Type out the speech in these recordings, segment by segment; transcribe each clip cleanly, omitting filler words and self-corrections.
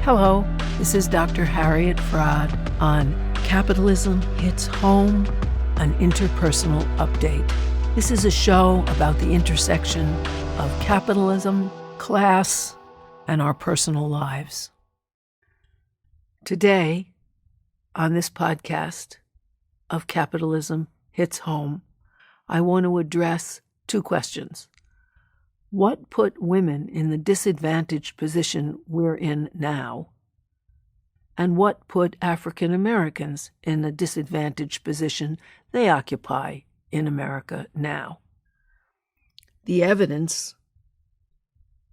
Hello, this is Dr. Harriet Fraad on Capitalism Hits Home, an interpersonal update. This is a show about the intersection of capitalism, class, and our personal lives. Today, on this podcast of Capitalism Hits Home, I want to address two questions. What put women in the disadvantaged position we're in now? And what put African Americans in the disadvantaged position they occupy in America now? The evidence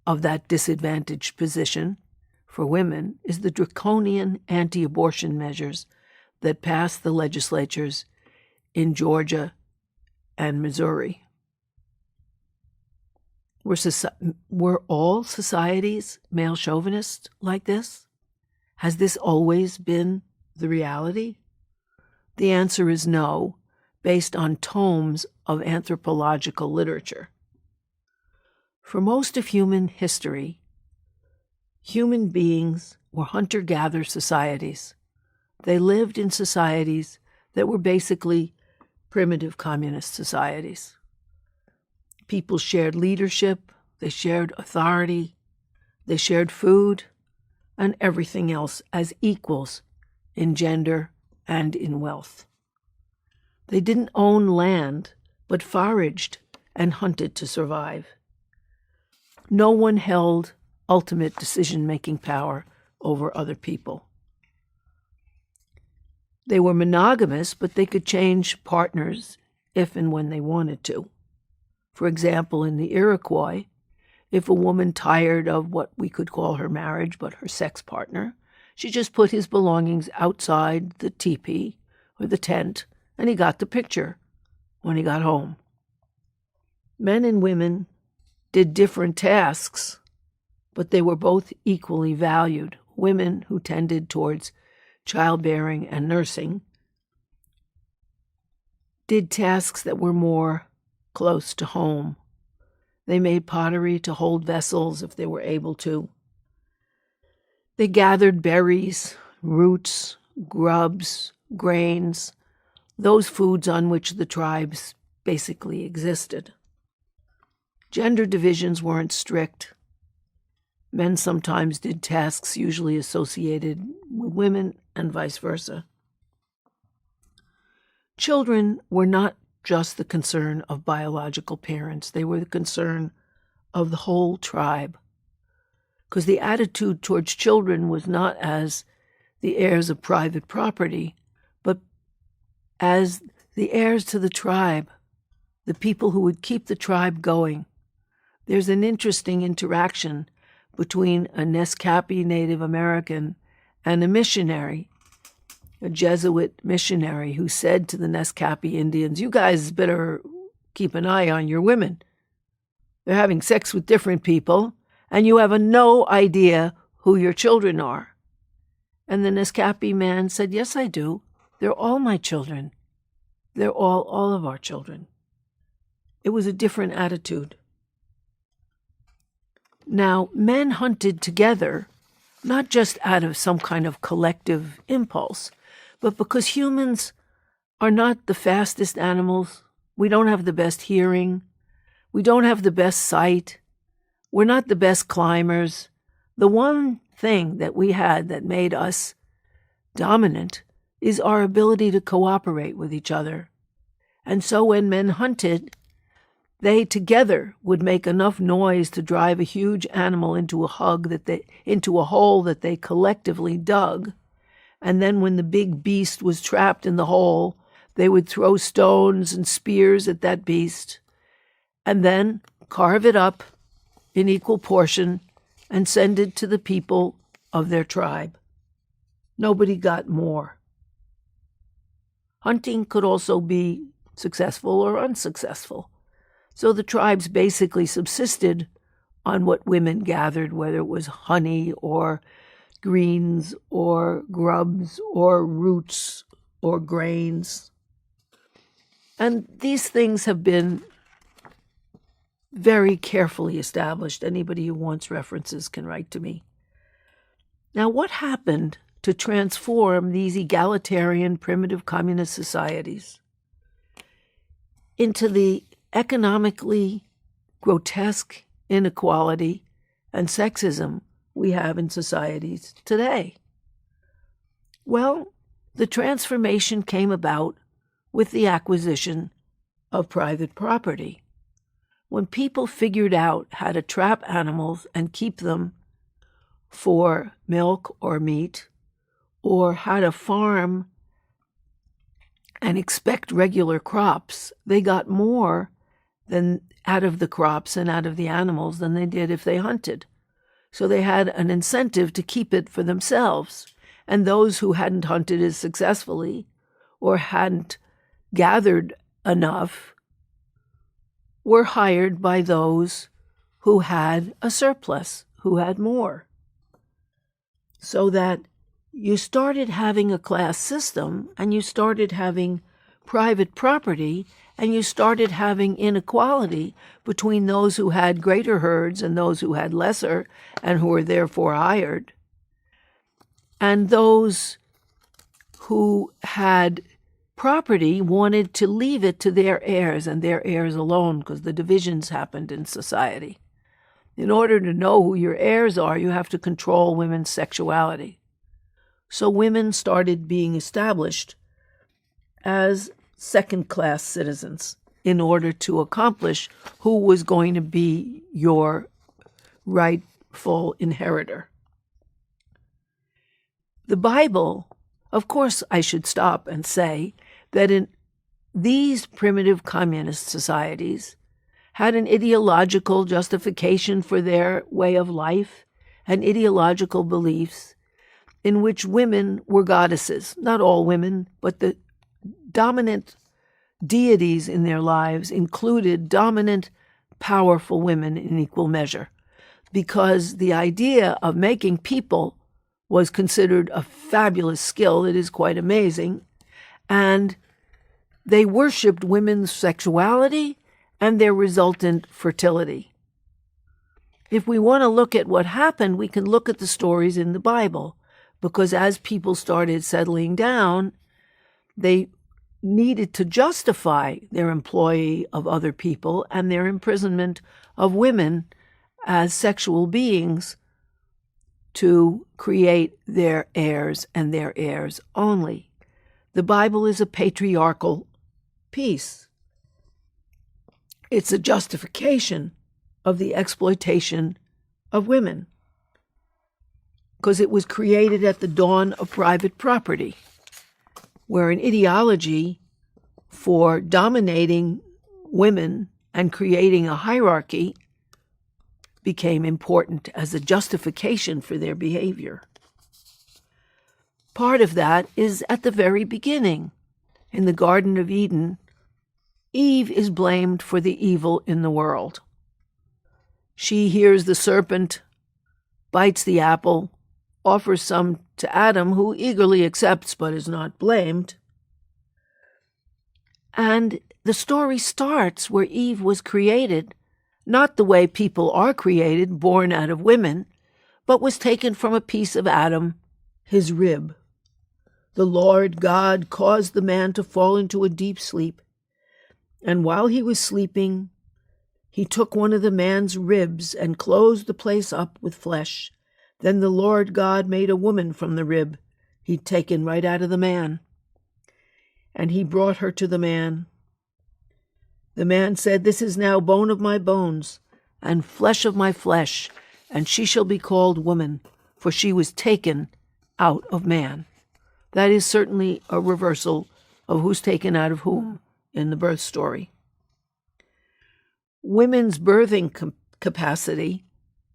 of that disadvantaged position for women is the draconian anti-abortion measures that passed the legislatures in Georgia and Missouri. Were all societies male chauvinist like this? Has this always been the reality? The answer is no, based on tomes of anthropological literature. For most of human history, human beings were hunter-gatherer societies. They lived in societies that were basically primitive communist societies. People shared leadership, they shared authority, they shared food, and everything else as equals in gender and in wealth. They didn't own land, but foraged and hunted to survive. No one held ultimate decision-making power over other people. They were monogamous, but they could change partners if and when they wanted to. For example, in the Iroquois, if a woman tired of what we could call her marriage but her sex partner, she just put his belongings outside the teepee or the tent, and he got the picture when he got home. Men and women did different tasks, but they were both equally valued. Women who tended towards childbearing and nursing did tasks that were more close to home. They made pottery to hold vessels if they were able to. They gathered berries, roots, grubs, grains, those foods on which the tribes basically existed. Gender divisions weren't strict. Men sometimes did tasks usually associated with women and vice versa. Children were not just the concern of biological parents. They were the concern of the whole tribe. Because the attitude towards children was not as the heirs of private property, but as the heirs to the tribe, the people who would keep the tribe going. There's an interesting interaction between a Nescapi Native American and a missionary, a Jesuit missionary, who said to the Nescapi Indians, "You guys better keep an eye on your women. They're having sex with different people, and you have no idea who your children are." And the Nescapi man said, "Yes, I do. They're all my children. They're all of our children." It was a different attitude. Now, men hunted together, not just out of some kind of collective impulse, but because humans are not the fastest animals. We don't have the best hearing. We don't have the best sight. We're not the best climbers. The one thing that we had that made us dominant is our ability to cooperate with each other. And so when men hunted, they together would make enough noise to drive a huge animal into a hole that they collectively dug. And then when the big beast was trapped in the hole, they would throw stones and spears at that beast and then carve it up in equal portion and send it to the people of their tribe. Nobody got more. Hunting could also be successful or unsuccessful. So the tribes basically subsisted on what women gathered, whether it was honey or greens or grubs or roots or grains. And these things have been very carefully established. Anybody who wants references can write to me. Now, what happened to transform these egalitarian primitive communist societies into the economically grotesque inequality and sexism we have in societies today? Well, the transformation came about with the acquisition of private property. When people figured out how to trap animals and keep them for milk or meat, or how to farm and expect regular crops, they got more than out of the crops and out of the animals than they did if they hunted. So they had an incentive to keep it for themselves. And those who hadn't hunted as successfully or hadn't gathered enough were hired by those who had a surplus, who had more. So that you started having a class system, and you started having private property, and you started having inequality between those who had greater herds and those who had lesser and who were therefore hired. And those who had property wanted to leave it to their heirs and their heirs alone, because the divisions happened in society. In order to know who your heirs are, you have to control women's sexuality. So women started being established as second-class citizens in order to accomplish who was going to be your rightful inheritor. The Bible, of course, I should stop and say that in these primitive communist societies had an ideological justification for their way of life and ideological beliefs in which women were goddesses. Not all women, but the dominant deities in their lives included dominant, powerful women in equal measure, because the idea of making people was considered a fabulous skill. It is quite amazing. And they worshipped women's sexuality and their resultant fertility. If we want to look at what happened, we can look at the stories in the Bible, because as people started settling down, they needed to justify their employ of other people and their imprisonment of women as sexual beings to create their heirs and their heirs only. The Bible is a patriarchal piece. It's a justification of the exploitation of women, because it was created at the dawn of private property, where an ideology for dominating women and creating a hierarchy became important as a justification for their behavior. Part of that is at the very beginning. In the Garden of Eden, Eve is blamed for the evil in the world. She hears the serpent, bites the apple, offers some to Adam, who eagerly accepts but is not blamed. And the story starts where Eve was created, not the way people are created, born out of women, but was taken from a piece of Adam, his rib. The Lord God caused the man to fall into a deep sleep, and while he was sleeping, he took one of the man's ribs and closed the place up with flesh. Then the Lord God made a woman from the rib he'd taken right out of the man, and he brought her to the man. The man said, "This is now bone of my bones and flesh of my flesh, and she shall be called woman, for she was taken out of man." That is certainly a reversal of who's taken out of whom in the birth story. Women's birthing capacity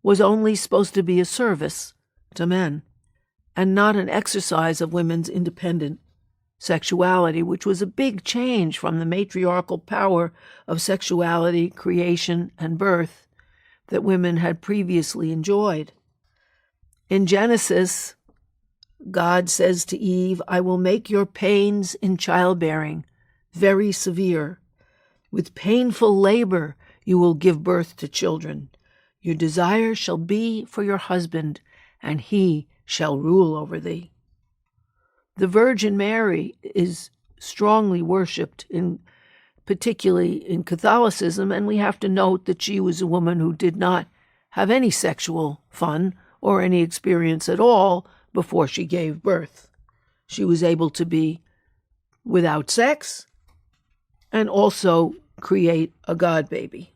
was only supposed to be a service to men and not an exercise of women's independent sexuality, which was a big change from the matriarchal power of sexuality, creation, and birth that women had previously enjoyed. In Genesis, God says to Eve, "I will make your pains in childbearing very severe. With painful labor you will give birth to children. Your desire shall be for your husband, and he shall rule over thee. The Virgin Mary is strongly worshipped, particularly in Catholicism, and we have to note that she was a woman who did not have any sexual fun or any experience at all before she gave birth. She was able to be without sex and also create a God baby.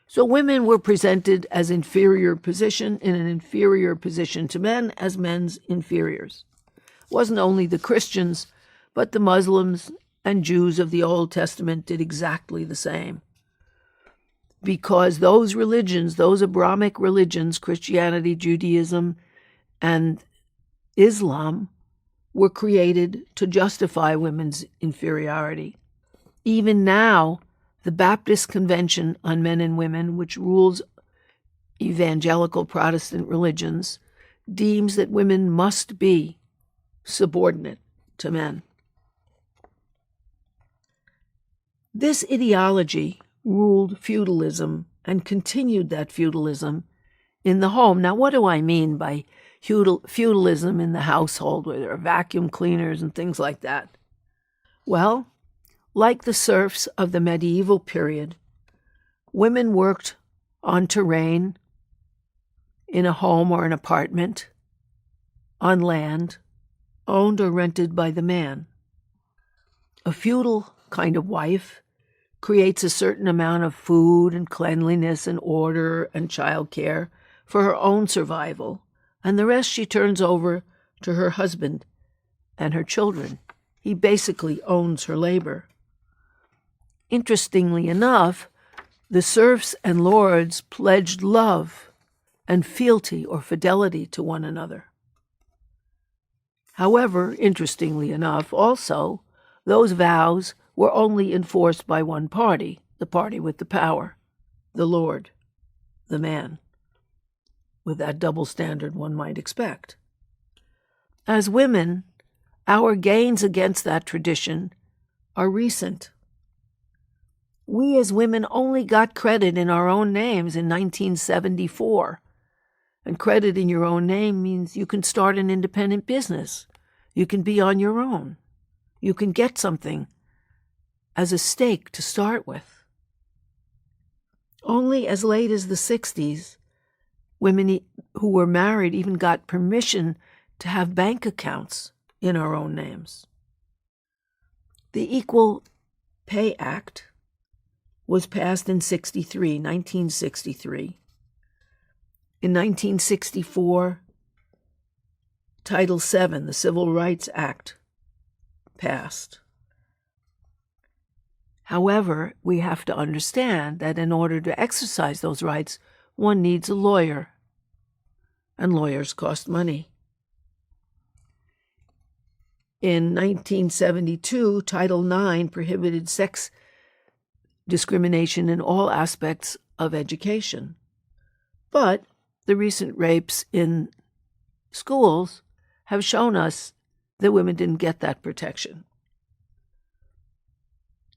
So women were presented as in an inferior position to men as men's inferiors. It wasn't only the Christians, but the Muslims and Jews of the Old Testament did exactly the same. Because those religions, those Abrahamic religions, Christianity, Judaism, and Islam, were created to justify women's inferiority. Even now, the Baptist Convention on Men and Women, which rules evangelical Protestant religions, deems that women must be subordinate to men. This ideology ruled feudalism and continued that feudalism in the home. Now, what do I mean by feudalism in the household, where there are vacuum cleaners and things like that? Well, like the serfs of the medieval period, women worked on terrain, in a home or an apartment, on land, owned or rented by the man. A feudal kind of wife creates a certain amount of food and cleanliness and order and childcare for her own survival, and the rest she turns over to her husband and her children. He basically owns her labor. Interestingly enough, the serfs and lords pledged love and fealty or fidelity to one another. However, interestingly enough, also, those vows were only enforced by one party, the party with the power, the lord, the man, with that double standard one might expect. As women, our gains against that tradition are recent. We as women only got credit in our own names in 1974. And credit in your own name means you can start an independent business. You can be on your own. You can get something as a stake to start with. Only as late as the 60s, women who were married even got permission to have bank accounts in our own names. The Equal Pay Act was passed in 1963. In 1964, Title VII, the Civil Rights Act, passed. However, we have to understand that in order to exercise those rights, one needs a lawyer, and lawyers cost money. In 1972, Title IX prohibited sex discrimination in all aspects of education. But the recent rapes in schools have shown us that women didn't get that protection.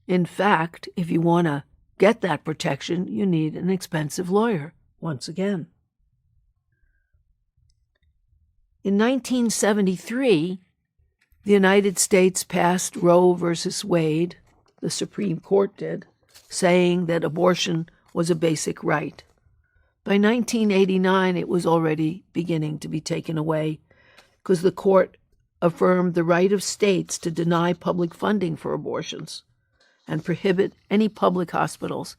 In fact, if you want to get that protection, you need an expensive lawyer, once again. In 1973, the United States passed Roe versus Wade, the Supreme Court did, saying that abortion was a basic right. By 1989, it was already beginning to be taken away because the court affirmed the right of states to deny public funding for abortions and prohibit any public hospitals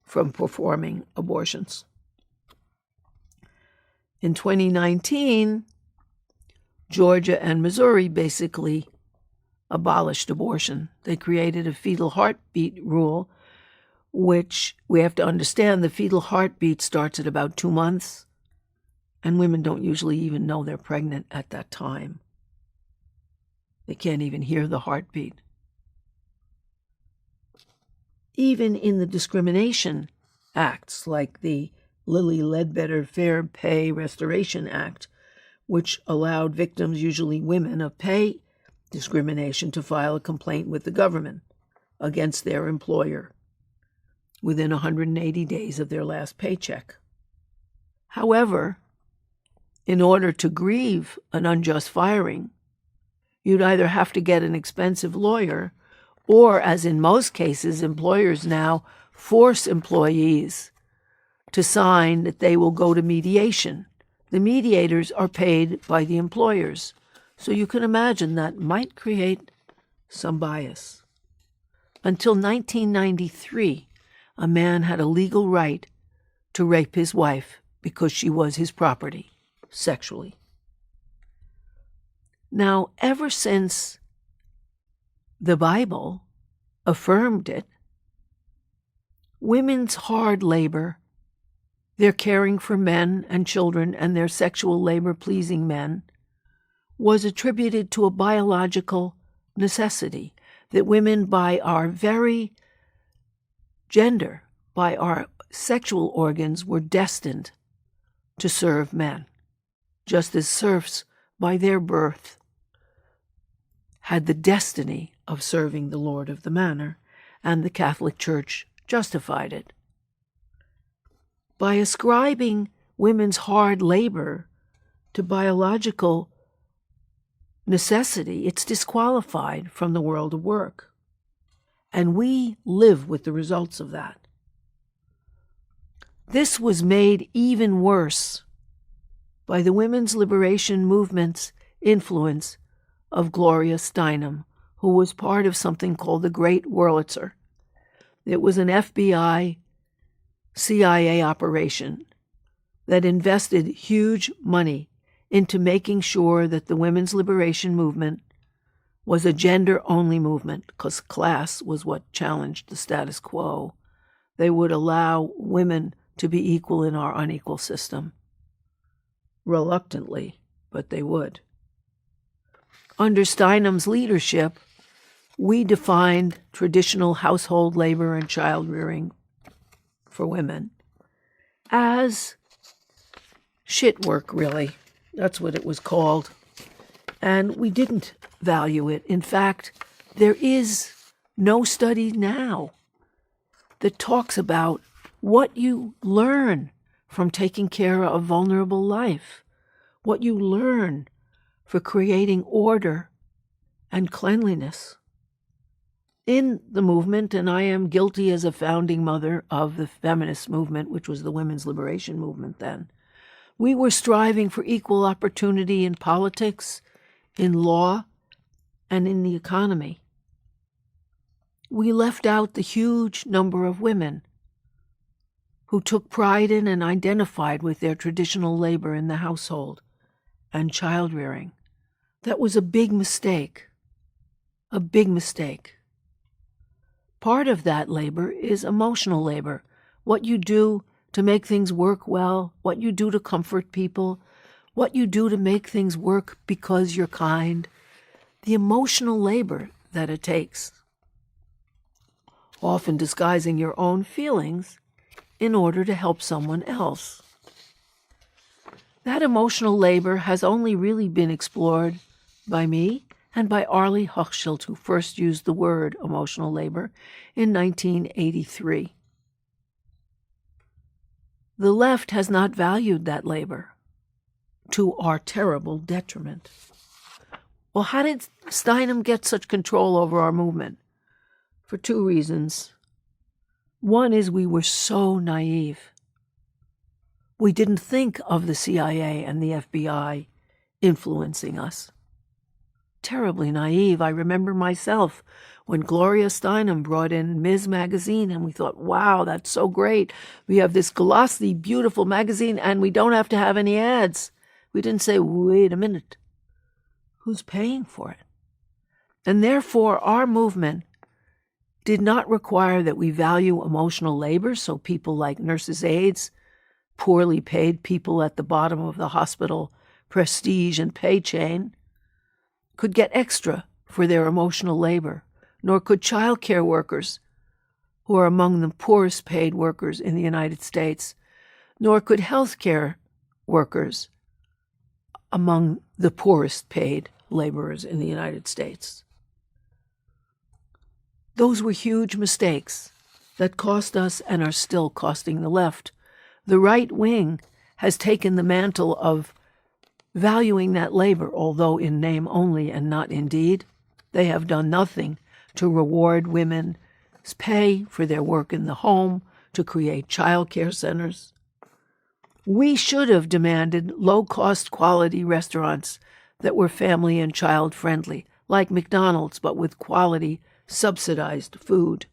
from performing abortions. In 2019, Georgia and Missouri basically abolished abortion. They created a fetal heartbeat rule, which we have to understand the fetal heartbeat starts at about 2 months, and women don't usually even know they're pregnant at that time. They can't even hear the heartbeat. Even in the discrimination acts like the Lilly Ledbetter Fair Pay Restoration Act, which allowed victims, usually women, of pay discrimination to file a complaint with the government against their employer within 180 days of their last paycheck. However, In order to grieve an unjust firing, you'd either have to get an expensive lawyer or, as in most cases, employers now force employees to sign that they will go to mediation. The mediators are paid by the employers, so you can imagine that might create some bias. Until 1993, a man had a legal right to rape his wife because she was his property, sexually. Now, ever since the Bible affirmed it, women's hard labor, their caring for men and children, and their sexual labor pleasing men, was attributed to a biological necessity, that women, by our very gender, by our sexual organs, were destined to serve men, just as serfs, by their birth, had the destiny of serving the lord of the manor, and the Catholic Church justified it. By ascribing women's hard labor to biological necessity, it's disqualified from the world of work. And we live with the results of that. This was made even worse by the women's liberation movement's influence of Gloria Steinem, who was part of something called the Great Wurlitzer. It was an FBI, CIA operation that invested huge money into making sure that the women's liberation movement was a gender-only movement, because class was what challenged the status quo. They would allow women to be equal in our unequal system. Reluctantly, but they would. Under Steinem's leadership, we defined traditional household labor and child rearing for women as shit work, really. That's what it was called. And we didn't value it. In fact, there is no study now that talks about what you learn from taking care of vulnerable life, what you learn for creating order and cleanliness. In the movement, and I am guilty as a founding mother of the feminist movement, which was the women's liberation movement then, we were striving for equal opportunity in politics, in law, and in the economy. We left out the huge number of women who took pride in and identified with their traditional labor in the household and child rearing. That was a big mistake. A big mistake. Part of that labor is emotional labor, what you do to make things work well, what you do to comfort people, what you do to make things work because you're kind, the emotional labor that it takes, often disguising your own feelings in order to help someone else. That emotional labor has only really been explored by me and by Arlie Hochschild, who first used the word emotional labor in 1983. The left has not valued that labor, to our terrible detriment. Well, how did Steinem get such control over our movement? For two reasons. One is we were so naive. We didn't think of the CIA and the FBI influencing us. Terribly naive. I remember myself when Gloria Steinem brought in Ms. Magazine, and we thought, wow, that's so great. We have this glossy, beautiful magazine, and we don't have to have any ads. We didn't say, wait a minute, who's paying for it? And therefore, our movement did not require that we value emotional labor, so people like nurses' aides, poorly paid people at the bottom of the hospital prestige and pay chain, could get extra for their emotional labor, nor could child care workers, who are among the poorest paid workers in the United States, nor could health care workers, among the poorest paid laborers in the United States. Those were huge mistakes that cost us and are still costing the left. The right wing has taken the mantle of valuing that labor, although in name only and not in deed. They have done nothing to reward women's pay for their work in the home, to create child care centers. We should have demanded low-cost quality restaurants that were family and child-friendly, like McDonald's, but with quality, subsidized food.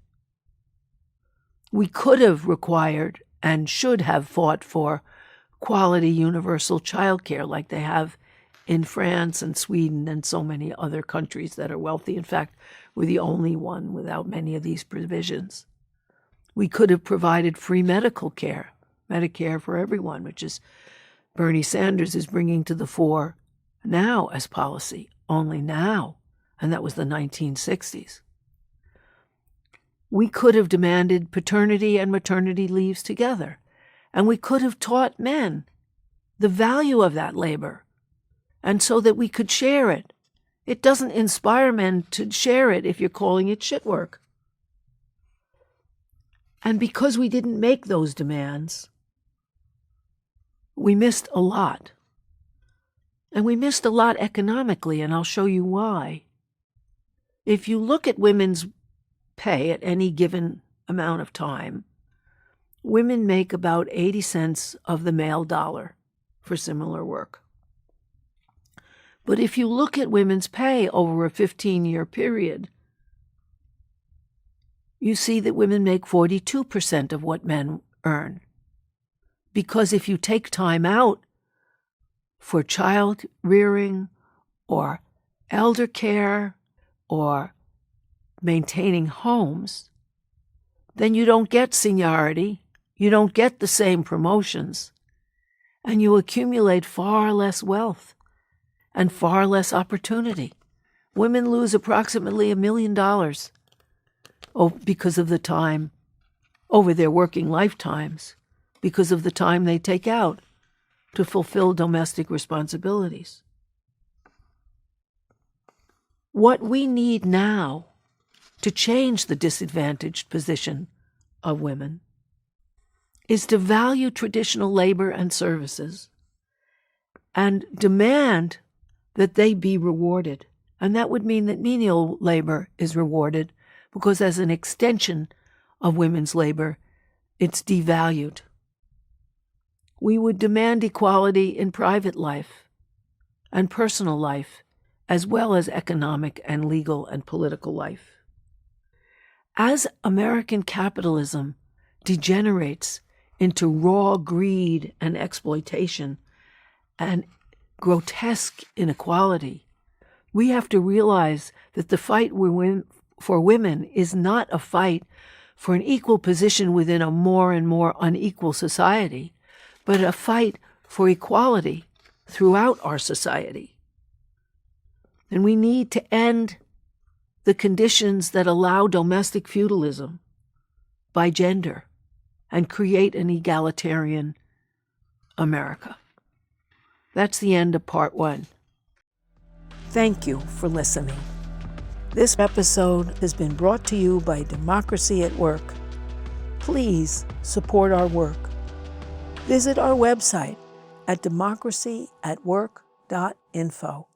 We could have required and should have fought for quality universal child care like they have in France and Sweden and so many other countries that are wealthy. In fact, we're the only one without many of these provisions. We could have provided free medical care, Medicare for everyone, which is Bernie Sanders is bringing to the fore now as policy, only now, and that was the 1960s. We could have demanded paternity and maternity leaves together, and we could have taught men the value of that labor, and so that we could share it. It doesn't inspire men to share it if you're calling it shit work. And because we didn't make those demands, we missed a lot. And we missed a lot economically, and I'll show you why. If you look at women's pay at any given amount of time, women make about 80 cents of the male dollar for similar work. But if you look at women's pay over a 15-year period, you see that women make 42% of what men earn. Because if you take time out for child rearing or elder care or maintaining homes, then you don't get seniority, you don't get the same promotions, and you accumulate far less wealth and far less opportunity. Women lose approximately $1 million because of the time, over their working lifetimes, because of the time they take out to fulfill domestic responsibilities. What we need now to change the disadvantaged position of women is to value traditional labor and services and demand that they be rewarded. And that would mean that menial labor is rewarded because as an extension of women's labor, it's devalued. We would demand equality in private life and personal life, as well as economic and legal and political life. As American capitalism degenerates into raw greed and exploitation and grotesque inequality, we have to realize that the fight for women is not a fight for an equal position within a more and more unequal society, but a fight for equality throughout our society. And we need to end the conditions that allow domestic feudalism by gender and create an egalitarian America. That's the end of part 1. Thank you for listening. This episode has been brought to you by Democracy at Work. Please support our work. Visit our website at democracyatwork.info.